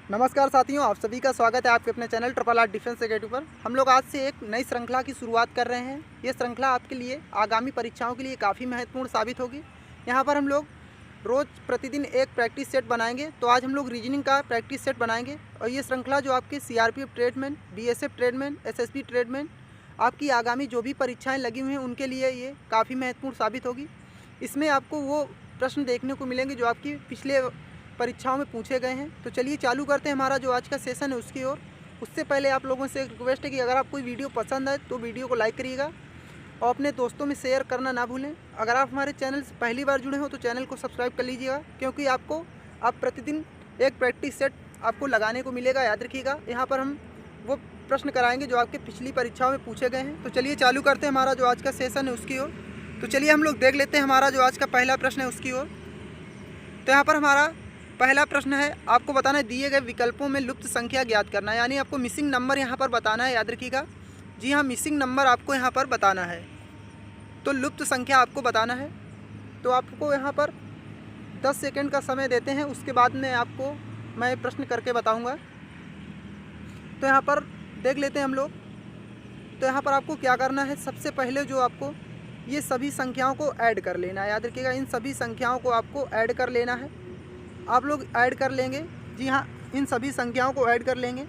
नमस्कार साथियों, आप सभी का स्वागत है आपके अपने channel triple R defence academy पर। हम लोग आज से एक नई श्रृंखला की शुरुआत कर रहे हैं। ये श्रृंखला आपके लिए आगामी परीक्षाओं के लिए काफ़ी महत्वपूर्ण साबित होगी। यहाँ पर हम लोग रोज़ प्रतिदिन एक प्रैक्टिस सेट बनाएंगे। तो आज हम लोग रीजनिंग का प्रैक्टिस सेट बनाएंगे और ये श्रृंखला जो आपके CRPF tradesman, BSF tradesman, SSB tradesman आपकी आगामी जो भी परीक्षाएँ लगी हुई हैं उनके लिए ये काफ़ी महत्वपूर्ण साबित होगी। इसमें आपको वो प्रश्न देखने को मिलेंगे जो आपकी पिछले परीक्षाओं में पूछे गए हैं। तो चलिए चालू करते हैं हमारा जो आज का सेशन है उसकी ओर। उससे पहले आप लोगों से एक रिक्वेस्ट है कि अगर आप कोई वीडियो पसंद आए तो वीडियो को लाइक करिएगा और अपने दोस्तों में शेयर करना ना भूलें। अगर आप हमारे चैनल से पहली बार जुड़े हो तो चैनल को सब्सक्राइब कर लीजिएगा, क्योंकि आप प्रतिदिन एक प्रैक्टिस सेट आपको लगाने को मिलेगा। याद रखिएगा, यहाँ पर हम वो प्रश्न कराएंगे जो आपके पिछली परीक्षाओं में पूछे गए हैं। तो चलिए चालू करते हैं हमारा जो आज का सेशन है उसकी ओर। तो चलिए हम लोग देख लेते हैं हमारा जो आज का पहला प्रश्न है उसकी ओर। तो यहाँ पर हमारा पहला प्रश्न है, आपको बताना है दिए गए विकल्पों में लुप्त संख्या ज्ञात करना है। यानी आपको मिसिंग नंबर यहाँ पर बताना है। याद रखिएगा, जी हाँ, मिसिंग नंबर आपको यहाँ पर बताना है। तो लुप्त संख्या आपको बताना है। तो आपको यहाँ पर 10 सेकंड का समय देते हैं, उसके बाद में आपको मैं प्रश्न करके बताऊँगा। तो यहाँ पर देख लेते हैं हम लोग। तो यहाँ पर आपको क्या करना है, सबसे पहले जो आपको ये सभी संख्याओं को ऐड कर लेना है। याद रखिएगा, इन सभी संख्याओं को आपको ऐड कर लेना है। आप लोग ऐड कर लेंगे, जी हाँ, इन सभी संख्याओं को ऐड कर लेंगे।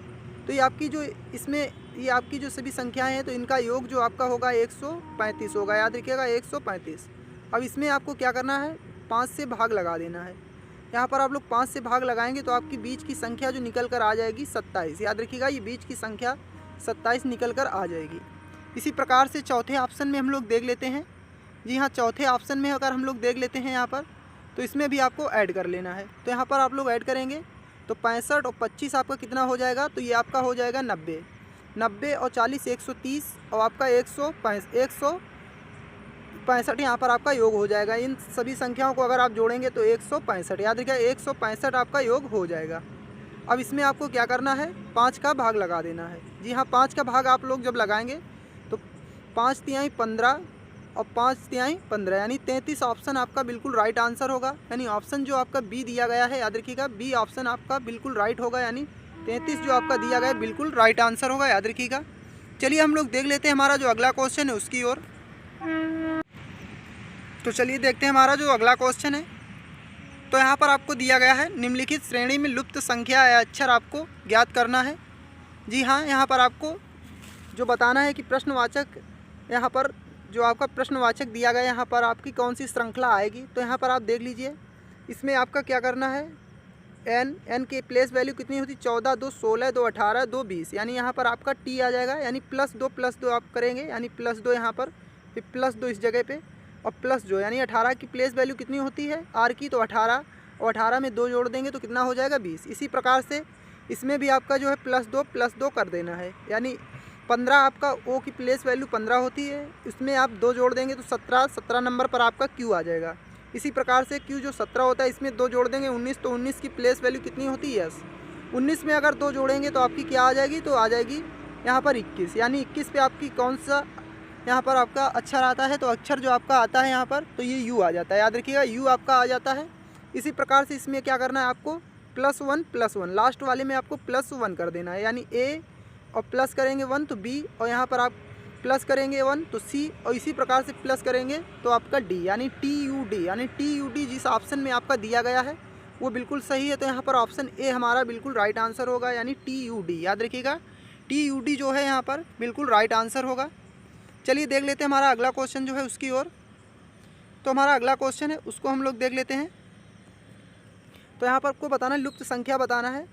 तो ये आपकी जो इसमें ये आपकी जो सभी संख्याएं हैं तो इनका योग जो आपका होगा 135 होगा। याद रखिएगा, 135। अब इसमें आपको क्या करना है, 5 से भाग लगा देना है। यहाँ पर आप लोग 5 से भाग लगाएंगे तो आपकी बीच की संख्या जो निकल कर आ जाएगी 27। याद रखिएगा, ये बीच की संख्या 27 निकल कर आ जाएगी। इसी प्रकार से चौथे ऑप्शन में हम लोग देख लेते हैं। जी हाँ, चौथे ऑप्शन में अगर हम लोग देख लेते हैं यहाँ पर, तो इसमें भी आपको ऐड कर लेना है। तो यहाँ पर आप लोग ऐड करेंगे तो 65 और 25 आपका कितना हो जाएगा, तो ये आपका हो जाएगा 90। 90 और 40 130 और आपका 165 यहाँ पर आपका योग हो जाएगा। इन सभी संख्याओं को अगर आप जोड़ेंगे तो 165। याद रखिए, 165 आपका योग हो जाएगा। अब इसमें आपको क्या करना है, 5 का भाग लगा देना है। जी हाँ, 5 का भाग आप लोग जब लगाएंगे तो 5 तिहाई 15 और 5 तिहाई 15 यानी 33 ऑप्शन आपका बिल्कुल राइट आंसर होगा। यानी ऑप्शन जो आपका बी दिया गया है, याद रखिएगा, बी ऑप्शन आपका बिल्कुल राइट होगा। यानी 33 जो आपका दिया गया है बिल्कुल राइट आंसर होगा। याद रखिएगा। चलिए हम लोग देख लेते हैं हमारा जो अगला क्वेश्चन है उसकी ओर। तो चलिए देखते हैं हमारा जो अगला क्वेश्चन है। तो यहाँ पर आपको दिया गया है, निम्नलिखित श्रेणी में लुप्त संख्या या अक्षर आपको ज्ञात करना है। जी हाँ, यहाँ पर आपको जो बताना है कि प्रश्नवाचक, यहाँ पर जो आपका प्रश्नवाचक दिया गया है यहाँ पर आपकी कौन सी श्रृंखला आएगी। तो यहाँ पर आप देख लीजिए, इसमें आपका क्या करना है, एन के प्लेस वैल्यू कितनी होती, 14, 2, 16, 2, 18, 2, 20। यानी यहाँ पर आपका टी आ जाएगा। यानी +2 आप करेंगे, यानी +2 यहाँ पर, फिर +2 इस जगह पे और +2 यानी 18 की प्लेस वैल्यू कितनी होती है आर की, तो 18 और 18 में 2 जोड़ देंगे तो कितना हो जाएगा, 20। इसी प्रकार से इसमें भी आपका जो है +2 कर देना है। यानी 15 आपका ओ की प्लेस वैल्यू 15 होती है, इसमें आप 2 जोड़ देंगे तो 17 नंबर पर आपका क्यू आ जाएगा। इसी प्रकार से क्यू जो 17 होता है इसमें 2 जोड़ देंगे 19, तो 19 की प्लेस वैल्यू कितनी होती है, यस। 19 में अगर 2 जोड़ेंगे तो आपकी क्या आ जाएगी, तो आ जाएगी यहाँ पर 21। यानी 21 पे आपकी कौन सा यहाँ पर आपका अक्षर आता है, तो अक्षर जो आपका आता है यहाँ पर, तो ये यू आ जाता है। याद रखिएगा, यू आपका आ जाता है। इसी प्रकार से इसमें क्या करना है आपको, +1 लास्ट वाले में आपको +1 कर देना है। यानी ए और प्लस करेंगे 1 तो बी, और यहाँ पर आप प्लस करेंगे 1 तो सी, और इसी प्रकार से प्लस करेंगे तो आपका डी, यानी TUD। यानी TUD जिस ऑप्शन में आपका दिया गया है वो बिल्कुल सही है। तो यहाँ पर ऑप्शन ए हमारा बिल्कुल राइट आंसर होगा। यानी TUD, याद रखिएगा, TUD जो है यहाँ पर बिल्कुल राइट आंसर होगा। चलिए देख लेते हैं हमारा अगला क्वेश्चन जो है उसकी ओर। तो हमारा अगला क्वेश्चन है उसको हम लोग देख लेते हैं। तो यहाँ पर आपको बताना है, लुप्त संख्या बताना है।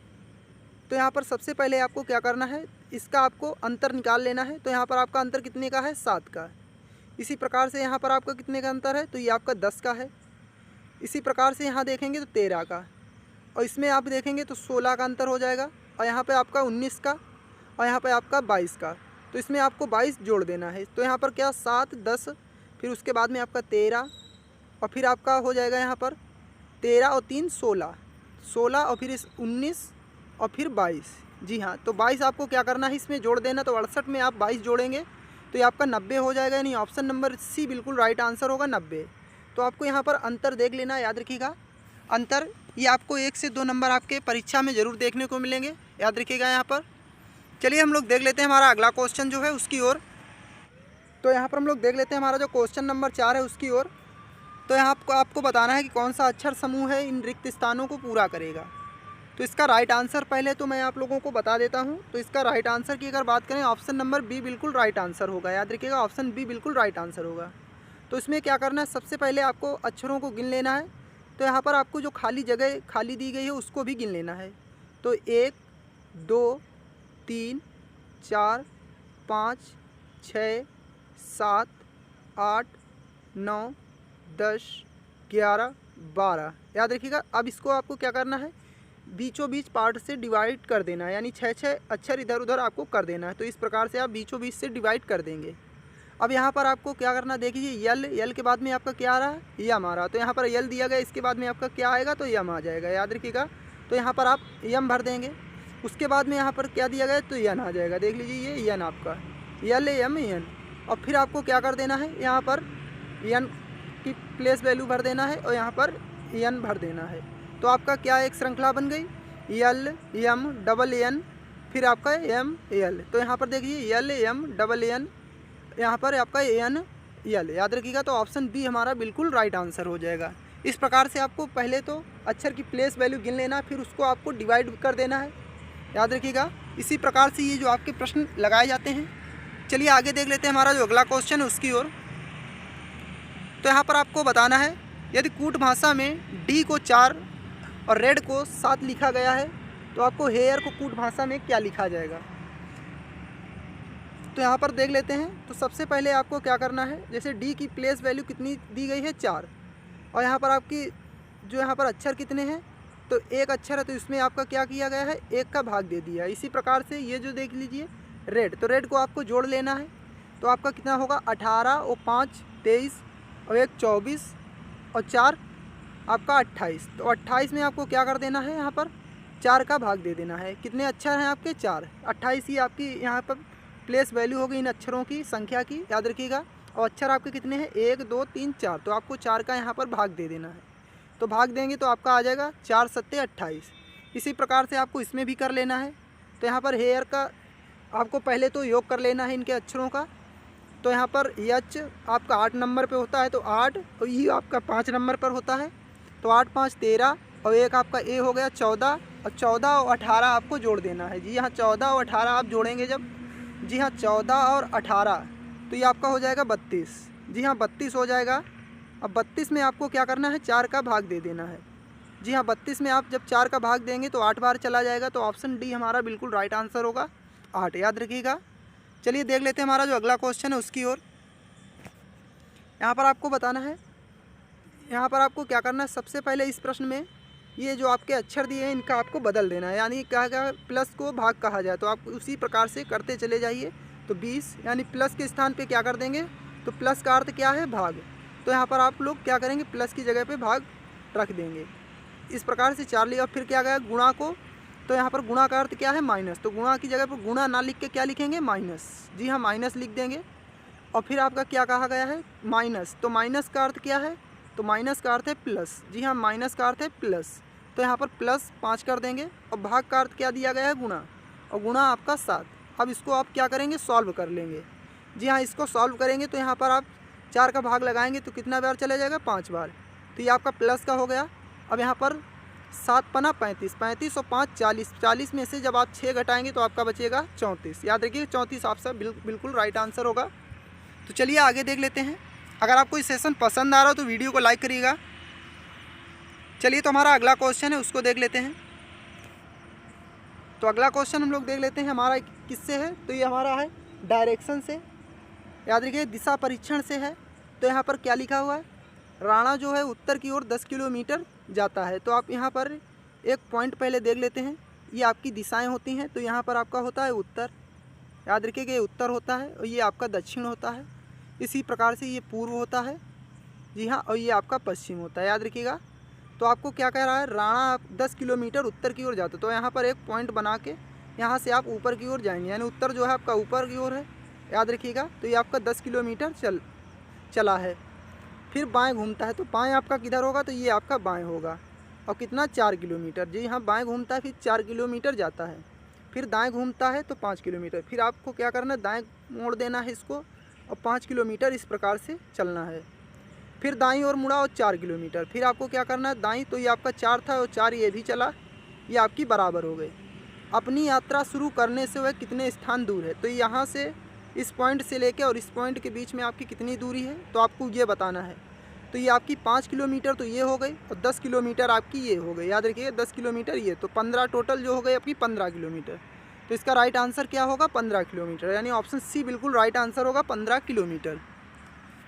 तो यहाँ पर सबसे पहले आपको क्या करना है, इसका आपको अंतर निकाल लेना है। तो यहाँ पर आपका अंतर कितने का है, 7 का। इसी प्रकार से यहाँ पर आपका कितने का अंतर है, तो ये आपका 10 का है। इसी प्रकार से यहाँ देखेंगे तो 13 का, और इसमें आप देखेंगे तो 16 का अंतर हो जाएगा, और यहाँ पे आपका 19 का, और यहाँ पे आपका 22 का। तो इसमें आपको 22 जोड़ देना है। तो यहाँ पर क्या 7, 10, फिर उसके बाद में आपका 13, और फिर आपका हो जाएगा यहाँ पर 13 और 3 16, 16 और फिर इस 19 और फिर 22। जी हाँ, तो 22 आपको क्या करना है, इसमें जोड़ देना। तो 68 में आप 22 जोड़ेंगे तो ये आपका 90 हो जाएगा। यानी ऑप्शन नंबर सी बिल्कुल राइट आंसर होगा, 90। तो आपको यहाँ पर अंतर देख लेना, याद रखिएगा, अंतर ये आपको 1 से 2 नंबर आपके परीक्षा में ज़रूर देखने को मिलेंगे, याद रखिएगा यहाँ पर। चलिए हम लोग देख लेते हैं हमारा अगला क्वेश्चन जो है उसकी ओर। तो यहाँ पर हम लोग देख लेते हैं हमारा जो क्वेश्चन नंबर 4 है उसकी ओर। तो यहाँ आपको बताना है कि कौन सा अक्षर समूह है इन रिक्त स्थानों को पूरा करेगा। तो इसका राइट आंसर पहले तो मैं आप लोगों को बता देता हूँ। तो इसका राइट आंसर की अगर बात करें, ऑप्शन नंबर बी बिल्कुल राइट आंसर होगा, याद रखिएगा ऑप्शन बी बिल्कुल राइट आंसर होगा। तो इसमें क्या करना है, सबसे पहले आपको अक्षरों को गिन लेना है। तो यहाँ पर आपको जो खाली जगह खाली दी गई है उसको भी गिन लेना है। तो 1 2 3 4 5 6 7 8 9 10 11 12, याद रखिएगा। अब इसको आपको क्या करना है, बीचों बीच पार्ट से डिवाइड कर देना है, यानी 6 अक्षर इधर उधर आपको कर देना है। तो इस प्रकार से आप बीचों बीच से डिवाइड कर देंगे। अब यहाँ पर आपको क्या करना, देखिए यल के बाद में आपका क्या आ रहा है, यम आ रहा है। तो यहाँ पर यल दिया गया, इसके बाद में आपका क्या आएगा, तो यम आ जाएगा, याद रखिएगा। तो यहाँ पर आप यम भर देंगे। उसके बाद में यहाँ पर क्या दिया गया, तो यन आ जाएगा। देख लीजिए ये यन आपका, यल यम यन। और फिर आपको क्या कर देना है, यहाँ पर यन की प्लेस वैल्यू भर देना है और यहाँ पर यन भर देना है। तो आपका क्या एक श्रृंखला बन गई, यल यम डबल एन, फिर आपका एम यल। तो यहाँ पर देखिए यल एम डबल एन, यहाँ पर आपका एन यल, याद रखिएगा। तो ऑप्शन बी हमारा बिल्कुल राइट आंसर हो जाएगा। इस प्रकार से आपको पहले तो अक्षर की प्लेस वैल्यू गिन लेना है, फिर उसको आपको डिवाइड कर देना है, याद रखिएगा। इसी प्रकार से ये जो आपके प्रश्न लगाए जाते हैं। चलिए आगे देख लेते हैं हमारा जो अगला क्वेश्चन है उसकी ओर। तो यहाँ पर आपको बताना है, यदि कूट भाषा में डी को 4 और रेड को 7 लिखा गया है, तो आपको हेयर को कूट भाषा में क्या लिखा जाएगा। तो यहाँ पर देख लेते हैं। तो सबसे पहले आपको क्या करना है, जैसे डी की प्लेस वैल्यू कितनी दी गई है, 4, और यहाँ पर आपकी जो यहाँ पर अक्षर कितने हैं, तो एक अक्षर है, तो इसमें आपका क्या किया गया है, 1 का भाग दे दिया। इसी प्रकार से ये जो देख लीजिए रेड, तो रेड को आपको जोड़ लेना है। तो आपका कितना होगा, 18 और 5 23 और 1 24 और 4 आपका 28। तो 28 में आपको क्या कर देना है, यहाँ पर 4 का भाग दे देना है। कितने अक्षर हैं आपके, 4। 28 ही आपकी यहाँ पर प्लेस वैल्यू होगी इन अक्षरों की संख्या की, याद रखिएगा। और अक्षर आपके कितने हैं, 1 2 3 4, तो आपको 4 का यहाँ पर भाग दे देना है। तो भाग देंगे तो आपका आ जाएगा 4 7 28। इसी प्रकार से आपको इसमें भी कर लेना है। तो यहाँ पर हेयर का आपको पहले तो योग कर लेना है इनके अक्षरों का। तो यहाँ पर यच आपका 8 नंबर पे होता है, तो 8, और ई आपका 5 नंबर पर होता है। तो 8 5 13 और एक आपका ए हो गया 14, और 14 और 18 आपको जोड़ देना है। जी हाँ, 14 और 18 आप जोड़ेंगे जब, जी हाँ 14 और 18, तो ये आपका हो जाएगा 32। जी हाँ 32 हो जाएगा। अब 32 में आपको क्या करना है, 4 का भाग दे देना है। जी हाँ 32 में आप जब 4 का भाग देंगे तो 8 बार चला जाएगा। तो ऑप्शन डी हमारा बिल्कुल राइट आंसर होगा, 8, याद रखिएगा। चलिए देख लेते हैं हमारा जो अगला क्वेश्चन है उसकी ओर। यहाँ पर आपको बताना है, यहाँ पर आपको क्या करना है, सबसे पहले इस प्रश्न में ये जो आपके अक्षर दिए हैं इनका आपको बदल देना है, यानी क्या क्या प्लस को भाग कहा जाए। तो आप उसी प्रकार से करते चले जाइए। तो 20 यानी प्लस के स्थान पे क्या कर देंगे, तो प्लस का अर्थ क्या है, भाग। तो यहाँ पर आप लोग क्या करेंगे, प्लस की जगह पे भाग रख देंगे। इस प्रकार से 4 लिया। फिर क्या गया, गुणा को, तो यहाँ पर गुणा का अर्थ क्या है, माइनस। तो गुणा की जगह पर गुणा ना लिख के क्या लिखेंगे, माइनस। जी हाँ माइनस लिख देंगे। और फिर आपका क्या कहा गया है, माइनस। तो माइनस का अर्थ क्या है, तो माइनस का अर्थ है प्लस। जी हाँ माइनस का अर्थ है प्लस। तो यहाँ पर प्लस 5 कर देंगे। और भाग का अर्थ क्या दिया गया है, गुणा, और गुणा आपका 7। अब इसको आप क्या करेंगे, सॉल्व कर लेंगे। जी हाँ इसको सॉल्व करेंगे तो यहाँ पर आप 4 का भाग लगाएंगे तो कितना बार चला जाएगा, 5 बार। तो ये आपका प्लस का हो गया। अब यहाँ पर 7 पना 35, 35 और 5 40, 40 में से जब आप 6 घटाएंगे तो आपका बचेगा 34। याद रखिए 34 आपका बिल्कुल राइट आंसर होगा। तो चलिए आगे देख लेते हैं। अगर आपको ये सेशन पसंद आ रहा हो तो वीडियो को लाइक करिएगा। चलिए तो हमारा अगला क्वेश्चन है उसको देख लेते हैं। तो अगला क्वेश्चन हम लोग देख लेते हैं हमारा किससे है, तो ये हमारा है डायरेक्शन से, याद रखिए दिशा परीक्षण से है। तो यहाँ पर क्या लिखा हुआ है, राणा जो है उत्तर की ओर 10 किलोमीटर जाता है। तो आप यहाँ पर एक पॉइंट पहले देख लेते हैं, ये आपकी दिशाएं होती हैं। तो यहाँ पर आपका होता है उत्तर, याद रखिए कि ये उत्तर होता है, और ये आपका दक्षिण होता है। इसी प्रकार से ये पूर्व होता है, जी हाँ, और ये आपका पश्चिम होता है, याद रखिएगा। तो आपको क्या कह रहा है, राणा 10 किलोमीटर उत्तर की ओर जाता है। तो यहाँ पर एक पॉइंट बना के यहाँ से आप ऊपर की ओर जाएंगे, यानी उत्तर जो है आपका ऊपर की ओर है, याद रखिएगा। तो ये आपका 10 किलोमीटर चला है। फिर बाएं घूमता है, तो बाएं आपका किधर होगा, तो ये आपका बाएं होगा। और कितना 4 किलोमीटर। जी हाँ, बाएं घूमता है फिर 4 किलोमीटर जाता है, फिर दाएं घूमता है तो 5 किलोमीटर, फिर आपको क्या करना है, दाएं मोड़ देना है इसको और 5 किलोमीटर इस प्रकार से चलना है। फिर दाईं ओर मुड़ा और 4 किलोमीटर, फिर आपको क्या करना है, दाईं तो ये आपका 4 था और 4 ये भी चला, ये आपकी बराबर हो गई। अपनी यात्रा शुरू करने से वह कितने स्थान दूर है, तो यहाँ से इस पॉइंट से लेके और इस पॉइंट के बीच में आपकी कितनी दूरी है, तो आपको ये बताना है। तो ये आपकी 5 किलोमीटर तो ये हो गई और 10 किलोमीटर आपकी ये हो गई। याद रखिए 10 किलोमीटर ये, तो 15 टोटल जो हो गई आपकी 15 किलोमीटर। तो इसका राइट आंसर क्या होगा, 15 किलोमीटर, यानी ऑप्शन सी बिल्कुल राइट आंसर होगा 15 किलोमीटर।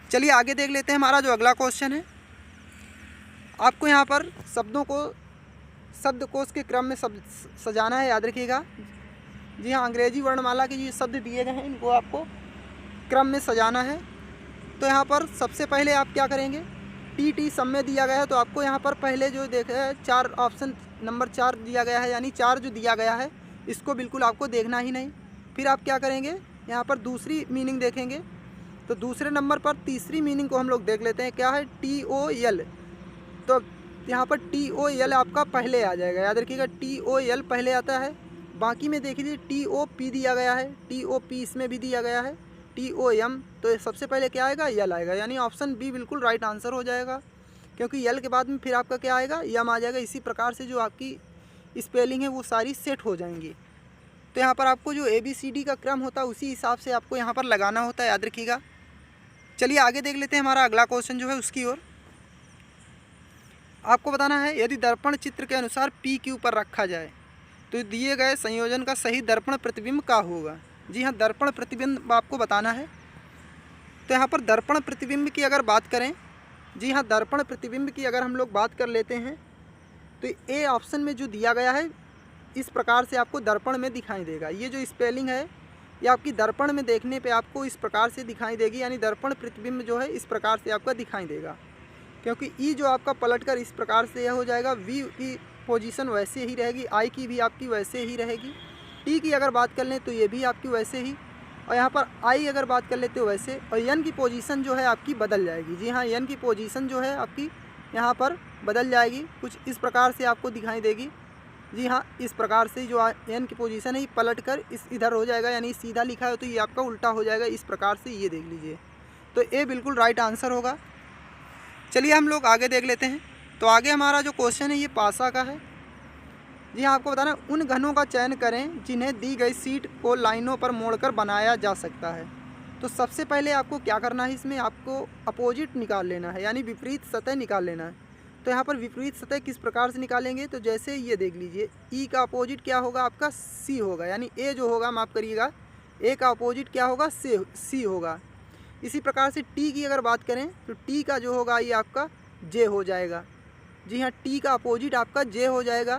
चलिए आगे देख लेते हैं हमारा जो अगला क्वेश्चन है। आपको यहाँ पर शब्दों को शब्दकोश के क्रम में सजाना है, याद रखिएगा। जी हाँ, अंग्रेजी वर्णमाला के जो शब्द दिए गए हैं इनको आपको क्रम में सजाना है। तो यहाँ पर सबसे पहले आप क्या करेंगे, टी सब में दिया गया है, तो आपको यहाँ पर पहले जो देखा है 4 ऑप्शन नंबर 4 दिया गया है, यानी 4 जो दिया गया है इसको बिल्कुल आपको देखना ही नहीं। फिर आप क्या करेंगे, यहाँ पर दूसरी मीनिंग देखेंगे। तो दूसरे नंबर पर तीसरी मीनिंग को हम लोग देख लेते हैं, क्या है, TOL। तो यहाँ पर TOL आपका पहले आ जाएगा, याद रखिएगा TOL पहले आता है। बाकी में देख लीजिए TOP दिया गया है, TOP इसमें भी दिया गया है, TOM, तो सबसे पहले क्या आएगा, यल आएगा, यानी ऑप्शन बी बिल्कुल राइट आंसर हो जाएगा, क्योंकि यल के बाद में फिर आपका क्या आएगा, यम आ जाएगा। इसी प्रकार से जो आपकी स्पेलिंग है वो सारी सेट हो जाएंगी। तो यहाँ पर आपको जो ABCD का क्रम होता है उसी हिसाब से आपको यहाँ पर लगाना होता है, याद रखिएगा। चलिए आगे देख लेते हैं हमारा अगला क्वेश्चन जो है उसकी ओर। आपको बताना है, यदि दर्पण चित्र के अनुसार PQ पर रखा जाए तो दिए गए संयोजन का सही दर्पण प्रतिबिंब क्या होगा। जी हाँ, दर्पण प्रतिबिंब आपको बताना है। तो यहाँ पर दर्पण प्रतिबिंब की अगर बात करें, जी हाँ, दर्पण प्रतिबिंब की अगर हम लोग बात कर लेते हैं तो ए ऑप्शन में जो दिया गया है इस प्रकार से आपको दर्पण में दिखाई देगा। ये जो स्पेलिंग है ये आपकी दर्पण में देखने पे आपको इस प्रकार से दिखाई देगी, यानी दर्पण प्रतिबिंब जो है इस प्रकार से आपका दिखाई देगा। क्योंकि ई जो आपका पलटकर इस प्रकार से यह हो जाएगा, वी की पोजीशन वैसे ही रहेगी, आई की भी आपकी वैसे ही रहेगी, टी की अगर बात कर लें तो ये भी आपकी वैसे ही, और यहाँ पर आई अगर बात कर लेते हो वैसे, और एन की पोजीशन जो है आपकी बदल जाएगी। जी हाँ, एन की पोजीशन जो है आपकी यहाँ पर बदल जाएगी, कुछ इस प्रकार से आपको दिखाई देगी। जी हाँ, इस प्रकार से जो एन की पोजीशन है ये पलट कर इस इधर हो जाएगा, यानी सीधा लिखा है तो ये आपका उल्टा हो जाएगा, इस प्रकार से ये देख लीजिए। तो ए बिल्कुल राइट आंसर होगा। चलिए हम लोग आगे देख लेते हैं। तो आगे हमारा जो क्वेश्चन है ये पासा का है। जी हाँ, आपको बताना उन घनों का चयन करें जिन्हें दी गई सीट को लाइनों पर मोड़कर बनाया जा सकता है। तो सबसे पहले आपको क्या करना है, इसमें आपको अपोजिट निकाल लेना है, यानी विपरीत सतह निकाल लेना है। तो यहाँ पर विपरीत सतह किस प्रकार से निकालेंगे, तो जैसे ये देख लीजिए, ई का अपोजिट क्या होगा आपका, सी होगा, यानी ए जो होगा, माफ़ करिएगा, ए का अपोजिट क्या होगा, सी होगा। इसी प्रकार से टी की अगर बात करें तो टी का जो होगा ये आपका जे हो जाएगा। जी हाँ, टी का अपोजिट आपका जे हो जाएगा,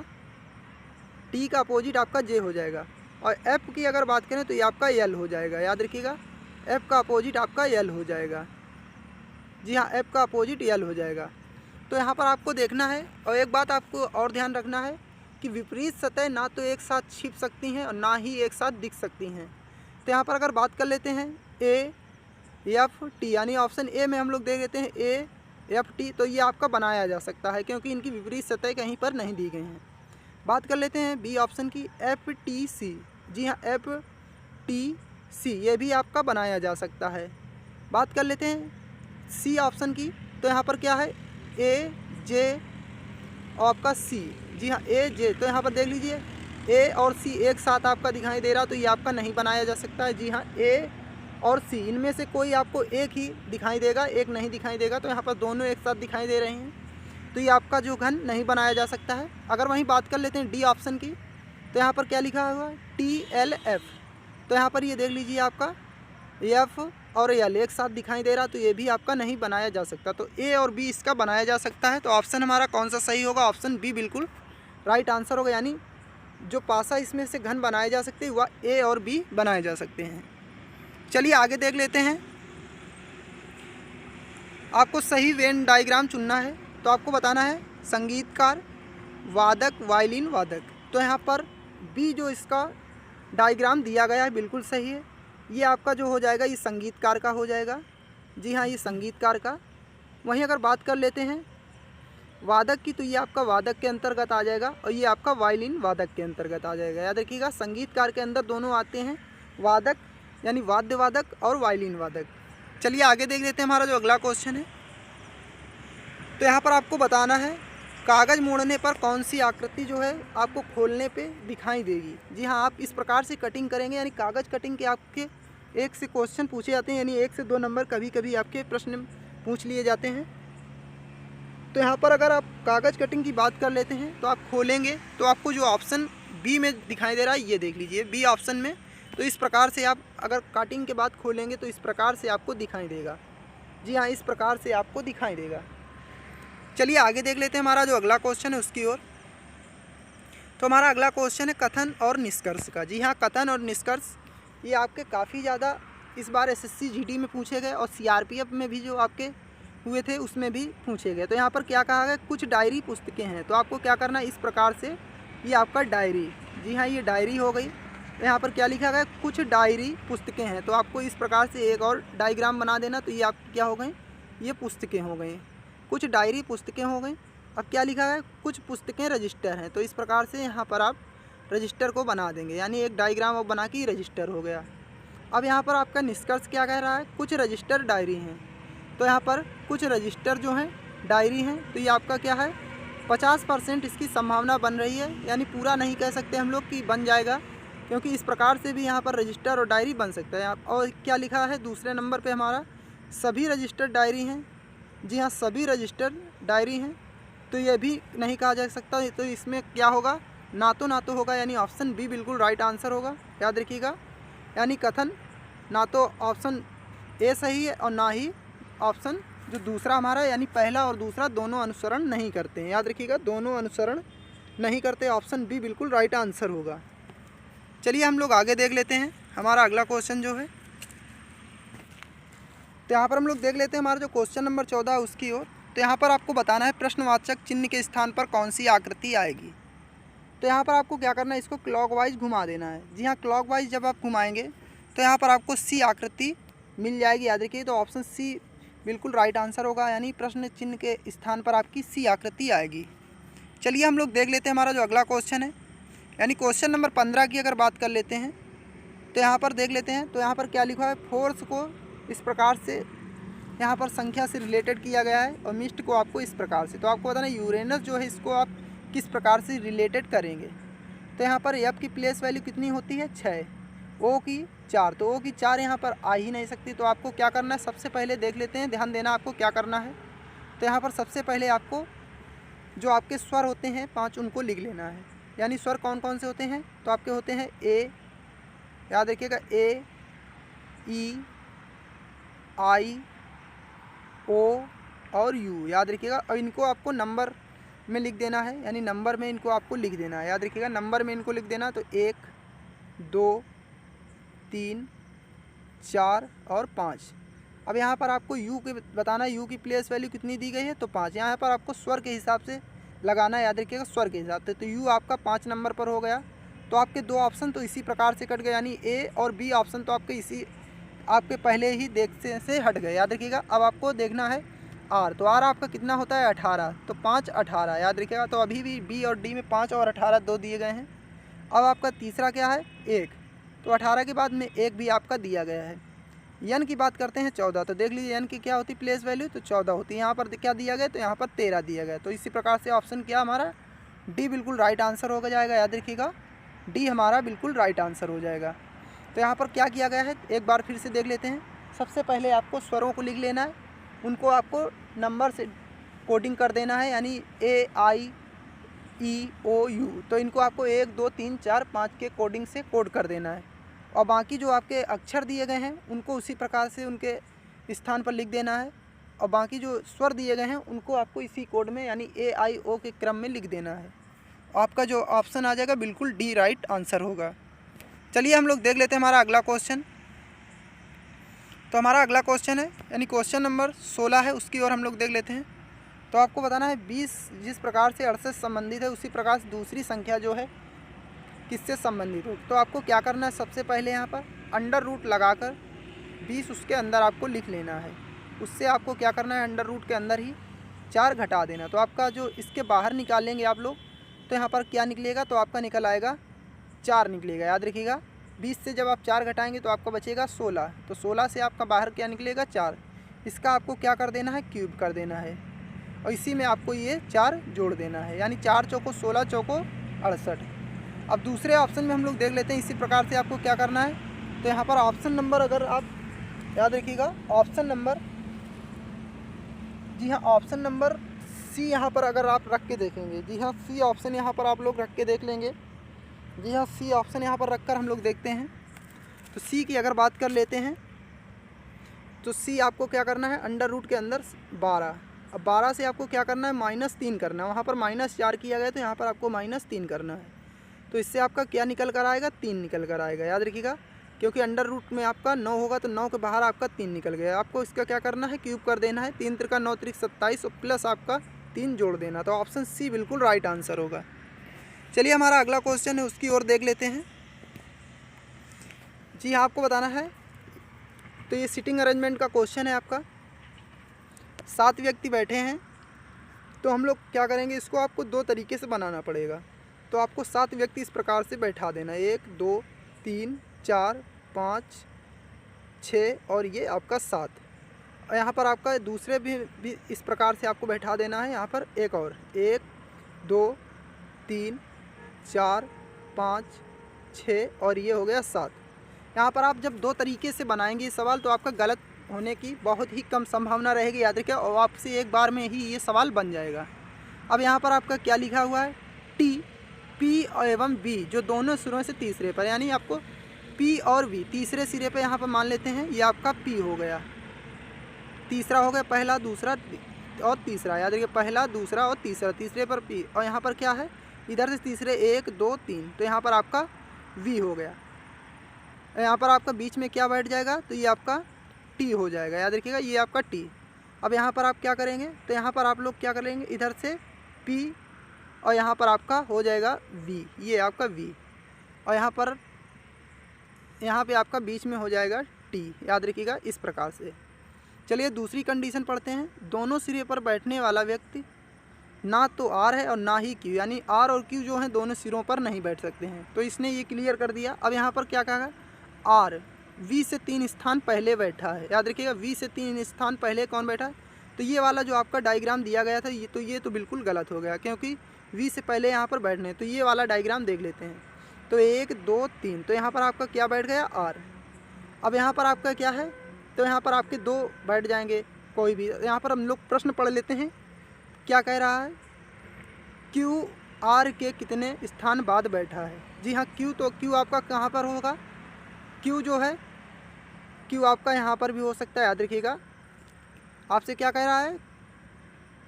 टी का अपोजिट आपका जे हो जाएगा। और एफ की अगर बात करें तो ये आपका यल हो जाएगा, याद रखिएगा, एफ का अपोजिट आपका यल हो जाएगा। जी हाँ, एफ का अपोजिट यल हो जाएगा। तो यहाँ पर आपको देखना है, और एक बात आपको और ध्यान रखना है कि विपरीत सतह ना तो एक साथ छिप सकती हैं और ना ही एक साथ दिख सकती हैं। तो यहाँ पर अगर बात कर लेते हैं ए एफ टी, यानी ऑप्शन ए में हम लोग देख लेते हैं ए एफ टी, तो ये आपका बनाया जा सकता है क्योंकि इनकी विपरीत सतह कहीं पर नहीं दी गई हैं। बात कर लेते हैं बी ऑप्शन की, एफ टी सी। जी हाँ, एफ टी सी ये भी आपका बनाया जा सकता है। बात कर लेते हैं सी ऑप्शन की, तो यहाँ पर क्या है, ए जे और आपका सी। जी हाँ, ए जे, तो यहाँ पर देख लीजिए ए और सी एक साथ आपका दिखाई दे रहा, तो ये आपका नहीं बनाया जा सकता है। जी हाँ, ए और सी इनमें से कोई आपको एक ही दिखाई देगा, एक नहीं दिखाई देगा, तो यहाँ पर दोनों एक साथ दिखाई दे रहे हैं, तो ये आपका जो घन नहीं बनाया जा सकता है। अगर वहीं बात कर लेते हैं डी ऑप्शन की, तो यहाँ पर क्या लिखा हुआ है, TLF, तो यहाँ पर ये देख लीजिए आपका एफ और एल एक साथ दिखाई दे रहा, तो ये भी आपका नहीं बनाया जा सकता। तो ए और बी इसका बनाया जा सकता है। तो ऑप्शन हमारा कौन सा सही होगा, ऑप्शन बी बिल्कुल राइट आंसर होगा, यानी जो पासा इसमें से घन बनाए जा सकते हैं वह ए और बी बनाए जा सकते हैं। चलिए आगे देख लेते हैं। आपको सही वेन डायग्राम चुनना है, तो आपको बताना है संगीतकार, वादक, वायलिन वादक। तो यहाँ पर बी जो इसका डायग्राम दिया गया है बिल्कुल सही है, ये आपका जो हो जाएगा ये संगीतकार का हो जाएगा। जी हाँ, ये संगीतकार का। वहीं अगर बात कर लेते हैं वादक की, तो ये आपका वादक के अंतर्गत आ जाएगा और ये आपका वायलिन वादक के अंतर्गत आ जाएगा। याद रखिएगा, संगीतकार के अंदर दोनों आते हैं, वादक यानी वाद्य वादक और वायलिन वादक। चलिए आगे देख लेते हैं हमारा जो अगला क्वेश्चन है। तो यहाँ पर आपको बताना है कागज़ मोड़ने पर कौन सी आकृति जो है आपको खोलने पे दिखाई देगी। जी हाँ, आप इस प्रकार से कटिंग करेंगे, यानी कागज़ कटिंग के आपके 1 से क्वेश्चन पूछे जाते हैं, यानी 1 से 2 नंबर कभी कभी आपके प्रश्न पूछ लिए जाते हैं। तो यहाँ पर अगर आप कागज़ कटिंग की बात कर लेते हैं तो आप खोलेंगे तो आपको जो ऑप्शन बी में दिखाई दे रहा है, ये देख लीजिए बी ऑप्शन में। तो इस प्रकार से आप अगर कटिंग के बाद खोलेंगे तो इस प्रकार से आपको दिखाई देगा। जी हाँ, इस प्रकार से आपको दिखाई देगा। चलिए आगे देख लेते हैं हमारा जो अगला क्वेश्चन है उसकी ओर। तो हमारा अगला क्वेश्चन है कथन और निष्कर्ष का। जी हाँ, कथन और निष्कर्ष ये आपके काफ़ी ज़्यादा इस बार एसएससी जीडी में पूछे गए और सीआरपीएफ में भी जो आपके हुए थे उसमें भी पूछे गए। तो यहाँ पर क्या कहा गया, कुछ डायरी पुस्तकें हैं। तो आपको क्या करना है, इस प्रकार से ये आपका डायरी, जी हाँ ये डायरी हो गई। तो यहाँ पर क्या लिखा गया, कुछ डायरी पुस्तकें हैं। तो आपको इस प्रकार से एक और डायग्राम बना देना। तो ये आपकी क्या हो गई, ये पुस्तकें हो गई, कुछ डायरी पुस्तकें हो गई। अब क्या लिखा है, कुछ पुस्तकें रजिस्टर हैं। तो इस प्रकार से यहाँ पर आप रजिस्टर को बना देंगे, यानी एक डायग्राम अब बना के रजिस्टर हो गया। अब यहाँ पर आपका निष्कर्ष क्या कह रहा है, कुछ रजिस्टर डायरी हैं। तो यहाँ पर कुछ रजिस्टर जो हैं डायरी हैं, तो ये आपका क्या है 50% इसकी संभावना बन रही है, यानी पूरा नहीं कह सकते हम लोग कि बन जाएगा, क्योंकि इस प्रकार से भी यहाँ पर रजिस्टर और डायरी बन सकता है। और क्या लिखा है दूसरे नंबर पे हमारा, सभी रजिस्टर डायरी हैं। जी हाँ, सभी रजिस्टर डायरी हैं। तो ये भी नहीं कहा जा सकता। तो इसमें क्या होगा, ना तो होगा, यानी ऑप्शन बी बिल्कुल राइट आंसर होगा। याद रखिएगा, यानी कथन ना तो ऑप्शन ए सही है और ना ही ऑप्शन जो दूसरा हमारा यानी पहला और दूसरा दोनों अनुसरण नहीं करते हैं। याद रखिएगा, दोनों अनुसरण नहीं करते, ऑप्शन बी बिल्कुल राइट आंसर होगा। चलिए हम लोग आगे देख लेते हैं हमारा अगला क्वेश्चन जो है। तो यहाँ पर हम लोग देख लेते हैं हमारा जो क्वेश्चन नंबर 14 उसकी ओर। तो यहाँ पर आपको बताना है प्रश्नवाचक चिन्ह के स्थान पर कौन सी आकृति आएगी। तो यहाँ पर आपको क्या करना है, इसको क्लॉकवाइज घुमा देना है। जी हाँ, क्लॉकवाइज जब आप घुमाएंगे तो यहाँ पर आपको सी आकृति मिल जाएगी। याद रखिए, तो ऑप्शन सी बिल्कुल राइट आंसर होगा, यानी प्रश्न चिन्ह के स्थान पर आपकी सी आकृति आएगी। चलिए हम लोग देख लेते हैं हमारा जो अगला क्वेश्चन है, यानी क्वेश्चन नंबर 15 की अगर बात कर लेते हैं तो यहाँ पर देख लेते हैं। तो यहाँ पर क्या लिखा है, फोर्स को इस प्रकार से यहाँ पर संख्या से रिलेटेड किया गया है और मिस्ट को आपको इस प्रकार से। तो आपको बताना यूरेनस जो है इसको आप किस प्रकार से रिलेटेड करेंगे। तो यहाँ पर एफ की प्लेस वैल्यू कितनी होती है 6, ओ की 4। तो ओ की 4 यहाँ पर आ ही नहीं सकती। तो आपको क्या करना है, सबसे पहले देख लेते हैं, ध्यान देना आपको क्या करना है। तो यहाँ पर सबसे पहले आपको जो आपके स्वर होते हैं 5 उनको लिख लेना है। यानी स्वर कौन कौन से होते हैं, तो आपके होते हैं ए, याद रखिएगा ए, ई, आई, ओ और यू, याद रखिएगा। और इनको आपको नंबर में लिख देना है, यानी नंबर में इनको आपको लिख देना है। याद रखिएगा, नंबर में इनको लिख देना। तो 1, 2, 3, 4 और 5। अब यहाँ पर आपको यू के बताना है, यू की प्लेस वैल्यू कितनी दी गई है, तो 5। यहाँ पर आपको स्वर के हिसाब से लगाना है, याद रखिएगा स्वर के हिसाब से। तो यू आपका 5 नंबर पर हो गया। तो आपके 2 ऑप्शन तो इसी प्रकार से कट गए, यानी ए और बी ऑप्शन तो आपके इसी आपके पहले ही देखने से हट गए। याद रखिएगा, अब आपको देखना है आर। तो आर आपका कितना होता है 18। तो 5, 18 याद रखिएगा। तो अभी भी बी और डी में 5 और 18 2 दिए गए हैं। अब आपका तीसरा क्या है 1। तो 18 के बाद में 1 भी आपका दिया गया है। यन की बात करते हैं 14। तो देख लीजिए यन की क्या होती प्लेस वैल्यू, तो 14 होती है। यहाँ पर क्या दिया गया, तो यहाँ पर 13 दिया गया। तो इसी प्रकार से ऑप्शन क्या हमारा डी बिल्कुल राइट आंसर हो जाएगा। याद रखिएगा, डी हमारा बिल्कुल राइट आंसर हो जाएगा। तो यहाँ पर क्या किया गया है, एक बार फिर से देख लेते हैं। सबसे पहले आपको स्वरों को लिख लेना है, उनको आपको नंबर से कोडिंग कर देना है, यानी ए, आई, ई, ओ, यू। तो इनको आपको 1, 2, 3, 4, 5 के कोडिंग से कोड कर देना है। और बाकी जो आपके अक्षर दिए गए हैं उनको उसी प्रकार से उनके स्थान पर लिख देना है। और बाकी जो स्वर दिए गए हैं उनको आपको इसी कोड में, यानी ए, आई, ओ के क्रम में लिख देना है। आपका जो ऑप्शन आ जाएगा बिल्कुल डी राइट आंसर होगा। चलिए हम लोग देख लेते हैं हमारा अगला क्वेश्चन। तो हमारा अगला क्वेश्चन है, यानी क्वेश्चन नंबर 16 है, उसकी ओर हम लोग देख लेते हैं। तो आपको बताना है 20 जिस प्रकार से 68 संबंधित है उसी प्रकार से दूसरी संख्या जो है किससे संबंधित हो। तो आपको क्या करना है, सबसे पहले यहाँ पर अंडर रूट लगाकर 20 उसके अंदर आपको लिख लेना है। उससे आपको क्या करना है, अंडर रूट के अंदर ही 4 घटा देना। तो आपका जो इसके बाहर निकालेंगे आप लोग तो यहाँ पर क्या निकलेगा, तो आपका निकल आएगा 4 निकलेगा। याद रखिएगा 20 से जब आप 4 घटाएंगे तो आपका बचेगा 16। तो 16 से आपका बाहर क्या निकलेगा 4। इसका आपको क्या कर देना है, क्यूब कर देना है और इसी में आपको ये 4 जोड़ देना है, यानी 4 चौको 16 चौको 68। अब दूसरे ऑप्शन में हम लोग देख लेते हैं इसी प्रकार से आपको क्या करना है। तो यहाँ पर ऑप्शन नंबर अगर आप याद रखिएगा, ऑप्शन नंबर, जी हाँ ऑप्शन नंबर सी यहाँ पर अगर आप रख के देखेंगे, जी हाँ सी ऑप्शन यहाँ पर आप लोग रख के देख लेंगे। जी हाँ सी ऑप्शन यहाँ पर रखकर हम लोग देखते हैं। तो सी की अगर बात कर लेते हैं तो सी आपको क्या करना है, अंडर रूट के अंदर 12। अब 12 से आपको क्या करना है, -3 करना है। वहाँ पर -4 किया गया तो यहाँ पर आपको -3 करना है। तो इससे आपका क्या निकल कर आएगा, 3 निकल कर आएगा। याद रखिएगा क्योंकि अंडर रूट में आपका 9 होगा तो 9 के बाहर आपका 3 निकल गया। आपको इसका क्या करना है, क्यूब कर देना है। 3 त्रिका 9 त्रिक 27 और प्लस आपका 3 जोड़ देना। तो ऑप्शन सी बिल्कुल राइट आंसर होगा। चलिए हमारा अगला क्वेश्चन है उसकी ओर देख लेते हैं। जी हाँ आपको बताना है, तो ये सिटिंग अरेंजमेंट का क्वेश्चन है आपका। 7 व्यक्ति बैठे हैं तो हम लोग क्या करेंगे, इसको आपको 2 तरीके से बनाना पड़ेगा। तो आपको 7 व्यक्ति इस प्रकार से बैठा देना, 1 2 3 4 5 6 और ये आपका 7। और यहाँ पर आपका दूसरे भी इस प्रकार से आपको बैठा देना है। यहाँ पर एक और 1 2 3 4 5 6 और ये हो गया 7। यहाँ पर आप जब 2 तरीके से बनाएंगे ये सवाल तो आपका गलत होने की बहुत ही कम संभावना रहेगी। याद रखिए और आपसे एक बार में ही ये सवाल बन जाएगा। अब यहाँ पर आपका क्या लिखा हुआ है, टी पी एवं बी जो दोनों सिरों से तीसरे पर, यानी आपको पी और वी तीसरे सिरे पर यहाँ पर मान लेते हैं। ये आपका पी हो गया, तीसरा हो गया, पहला दूसरा और तीसरा। याद रखिए पहला दूसरा और तीसरा, तीसरे पर पी और यहाँ पर क्या है, इधर से तीसरे 1 2 3 तो यहाँ पर आपका वी हो गया। यहाँ पर आपका बीच में क्या बैठ जाएगा, तो ये आपका टी हो जाएगा। याद रखिएगा ये आपका टी। अब यहाँ पर आप क्या करेंगे, तो यहाँ पर आप लोग क्या करेंगे, इधर से पी और यहाँ पर आपका हो जाएगा वी, ये आपका वी और यहाँ पे आपका बीच में हो जाएगा टी। याद रखिएगा इस प्रकार से। चलिए दूसरी कंडीशन पढ़ते हैं। दोनों सिरे पर बैठने वाला व्यक्ति ना तो आर है और ना ही क्यू, यानी आर और क्यू जो हैं दोनों सिरों पर नहीं बैठ सकते हैं। तो इसने ये क्लियर कर दिया। अब यहाँ पर क्या कहा, आर वी से 3 स्थान पहले बैठा है। याद रखिएगा वी से 3 स्थान पहले कौन बैठा है, तो ये वाला जो आपका डायग्राम दिया गया था ये तो बिल्कुल गलत हो गया क्योंकि वी से पहले यहाँ पर बैठने। तो ये वाला डायग्राम देख लेते हैं। तो 1 2 3 तो यहाँ पर आपका क्या बैठ गया, आर। अब यहाँ पर आपका क्या है, तो यहाँ पर आपके 2 बैठ जाएंगे कोई भी। यहाँ पर हम लोग प्रश्न पढ़ लेते हैं क्या कह रहा है, क्यू आर के कितने स्थान बाद बैठा है। जी हाँ क्यू, तो क्यू आपका कहाँ पर होगा, क्यू जो है क्यू आपका यहाँ पर भी हो सकता है। याद रखिएगा आपसे क्या कह रहा है,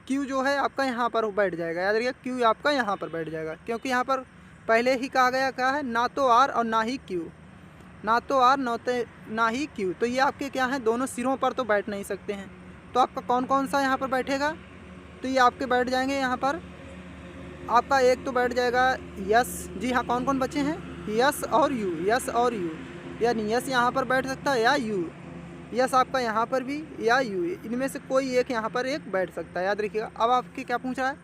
क्यू जो है आपका यहाँ पर बैठ जाएगा। याद रखिएगा क्यू आपका यहाँ पर बैठ जाएगा क्योंकि यहाँ पर पहले ही कहा गया क्या है, ना तो आर और ना ही क्यू, ना तो आर ना ही क्यू। तो ये आपके क्या हैं, दोनों सिरों पर तो बैठ नहीं सकते हैं। तो आपका कौन कौन सा यहाँ पर बैठेगा, तो ये आपके बैठ जाएंगे यहाँ पर आपका एक तो बैठ जाएगा यस। जी हाँ कौन कौन बचे हैं, यस और यू, यस और यू, यानी यस यहाँ पर बैठ सकता है या यू, यस आपका यहाँ पर भी या यू, इनमें से कोई एक यहाँ पर एक बैठ सकता है। याद रखिएगा। अब आपके क्या पूछ रहा है,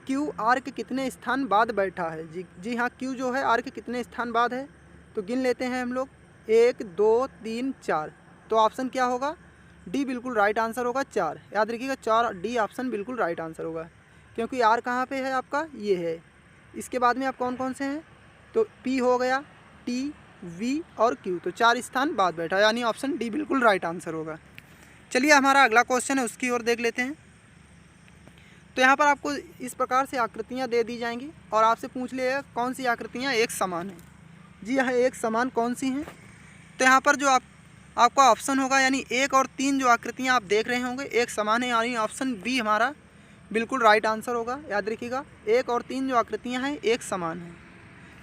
क्यू आर के कितने स्थान बाद बैठा है। जी हाँ क्यू जो है आर के कितने स्थान बाद है, तो गिन लेते हैं हम लोग 1 2 3 4। तो ऑप्शन क्या होगा, डी बिल्कुल राइट आंसर होगा 4। याद रखिएगा 4 डी ऑप्शन बिल्कुल राइट आंसर होगा क्योंकि आर कहाँ पे है आपका, ये है। इसके बाद में आप कौन कौन से हैं, तो पी हो गया, टी वी और क्यू, तो 4 स्थान बाद बैठा, यानी ऑप्शन डी बिल्कुल राइट आंसर होगा। चलिए हमारा अगला क्वेश्चन है उसकी ओर देख लेते हैं। तो यहाँ पर आपको इस प्रकार से आकृतियाँ दे दी जाएंगी और आपसे पूछ लिएगा कौन सी आकृतियाँ एक समान हैं। जी हाँ एक समान कौन सी हैं, तो यहाँ पर जो आपका ऑप्शन होगा, यानी 1 और 3 जो आकृतियाँ आप देख रहे होंगे एक समान है, यानी ऑप्शन बी हमारा बिल्कुल राइट आंसर होगा। याद रखिएगा 1 और 3 जो आकृतियाँ हैं एक समान हैं।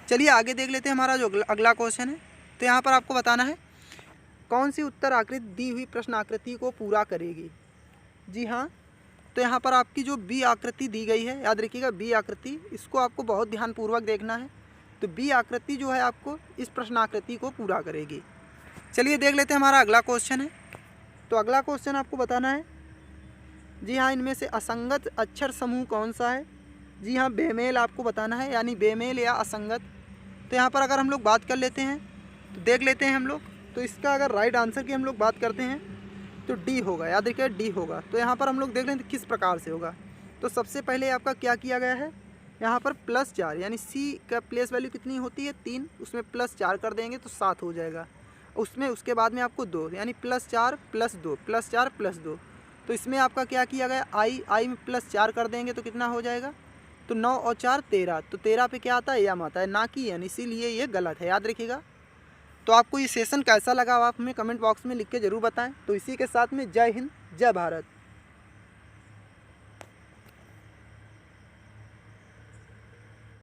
चलिए आगे देख लेते हैं हमारा जो अगला क्वेश्चन है। तो यहाँ पर आपको बताना है कौन सी उत्तर आकृति दी हुई प्रश्न आकृति को पूरा करेगी। जी हाँ तो यहाँ पर आपकी जो बी आकृति दी गई है, याद रखिएगा बी आकृति, इसको आपको बहुत ध्यानपूर्वक देखना है। तो बी आकृति जो है आपको इस प्रश्न आकृति को पूरा करेगी। चलिए देख लेते हैं हमारा अगला क्वेश्चन है। तो अगला क्वेश्चन आपको बताना है जी हाँ, इनमें से असंगत अक्षर समूह कौन सा है? जी हाँ, बेमेल आपको बताना है, यानी बेमेल या असंगत। तो यहाँ पर अगर हम लोग बात कर लेते हैं तो देख लेते हैं हम लोग, तो इसका अगर राइट आंसर की हम लोग बात करते हैं तो डी होगा, याद रखिए डी होगा। तो यहाँ पर हम लोग देख लें तो किस प्रकार से होगा। तो सबसे पहले आपका क्या किया गया है, यहाँ पर +4, यानी सी का प्लेस वैल्यू कितनी होती है 3, उसमें +4 कर देंगे तो 7 हो जाएगा। उसमें उसके बाद में आपको 2, यानी +4 + 2, +4 + 2। तो इसमें आपका क्या किया गया, आई में +4 कर देंगे तो कितना हो जाएगा, तो 9 और 4 13। तो 13 पे क्या आता है, यम आता है, ना कि एन, इसीलिए ये गलत है, याद रखिएगा। तो आपको ये सेशन कैसा लगा आप हमें कमेंट बॉक्स में लिख के ज़रूर बताएं। तो इसी के साथ में जय हिंद, जय भारत।